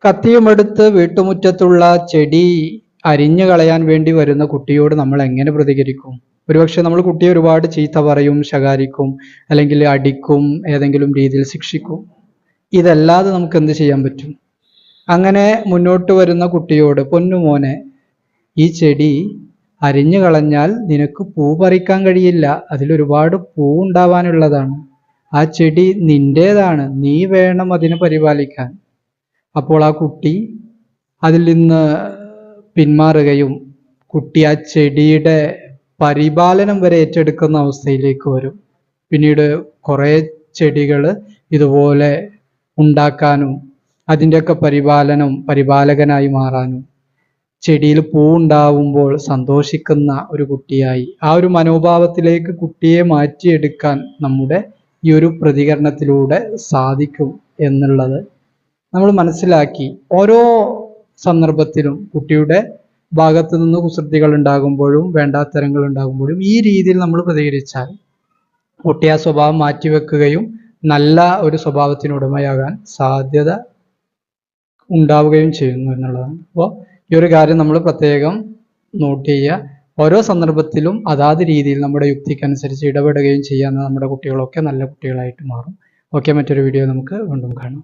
കത്തിയുമെടുത്ത് വീട്ടുമുറ്റത്തുള്ള ചെടി അരിഞ്ഞു കളയാൻ വേണ്ടി വരുന്ന കുട്ടിയോട് നമ്മൾ എങ്ങനെ പ്രതികരിക്കും? ഒരുപക്ഷെ നമ്മൾ കുട്ടിയെ ഒരുപാട് ചീത്ത പറയും, ശകാരിക്കും, അല്ലെങ്കിൽ അടിക്കും, ഏതെങ്കിലും രീതിയിൽ ശിക്ഷിക്കും. ഇതല്ലാതെ നമുക്ക് എന്ത് ചെയ്യാൻ പറ്റും? അങ്ങനെ മുന്നോട്ട് വരുന്ന കുട്ടിയോട്, പൊന്നുമോനെ, ഈ ചെടി അരിഞ്ഞു കളഞ്ഞാൽ നിനക്ക് പൂ പറിക്കാൻ കഴിയില്ല, അതിലൊരുപാട് പൂ ഉണ്ടാവാനുള്ളതാണ്. ആ ചെടി നിന്റേതാണ്, നീ വേണം അതിനെ പരിപാലിക്കാൻ. അപ്പോൾ ആ കുട്ടി അതിൽ നിന്ന് പിന്മാറുകയും കുട്ടി ആ ചെടിയുടെ പരിപാലനം വരെ ഏറ്റെടുക്കുന്ന അവസ്ഥയിലേക്ക് വരും. പിന്നീട് കുറേ ചെടികൾ ഇതുപോലെ ഉണ്ടാക്കാനും അതിൻ്റെയൊക്കെ പരിപാലകനായി മാറാനും, ചെടിയിൽ പൂ ഉണ്ടാവുമ്പോൾ സന്തോഷിക്കുന്ന ഒരു കുട്ടിയായി, ആ ഒരു മനോഭാവത്തിലേക്ക് കുട്ടിയെ മാറ്റിയെടുക്കാൻ നമ്മുടെ ഈ ഒരു പ്രതികരണത്തിലൂടെ സാധിക്കും എന്നുള്ളത് നമ്മൾ മനസ്സിലാക്കി ഓരോ സന്ദർഭത്തിലും കുട്ടിയുടെ ഭാഗത്തു നിന്ന് കുസൃതികൾ ഉണ്ടാകുമ്പോഴും വേണ്ടാത്തരങ്ങൾ ഉണ്ടാകുമ്പോഴും ഈ രീതിയിൽ നമ്മൾ പ്രതികരിച്ചാൽ കുട്ടി ആ സ്വഭാവം മാറ്റിവെക്കുകയും നല്ല ഒരു സ്വഭാവത്തിന് ഉടമയാകാൻ സാധ്യത ഉണ്ടാവുകയും ചെയ്യുന്നു എന്നുള്ളതാണ്. അപ്പോൾ ഈ ഒരു കാര്യം നമ്മൾ പ്രത്യേകം നോട്ട് ചെയ്യുക. ഓരോ സന്ദർഭത്തിലും അതാത് രീതിയിൽ നമ്മുടെ യുക്തിക്കനുസരിച്ച് ഇടപെടുകയും ചെയ്യാൻ നമ്മുടെ കുട്ടികളൊക്കെ നല്ല കുട്ടികളായിട്ട് മാറും. ഓക്കെ, മറ്റൊരു വീഡിയോ നമുക്ക് വീണ്ടും കാണാം.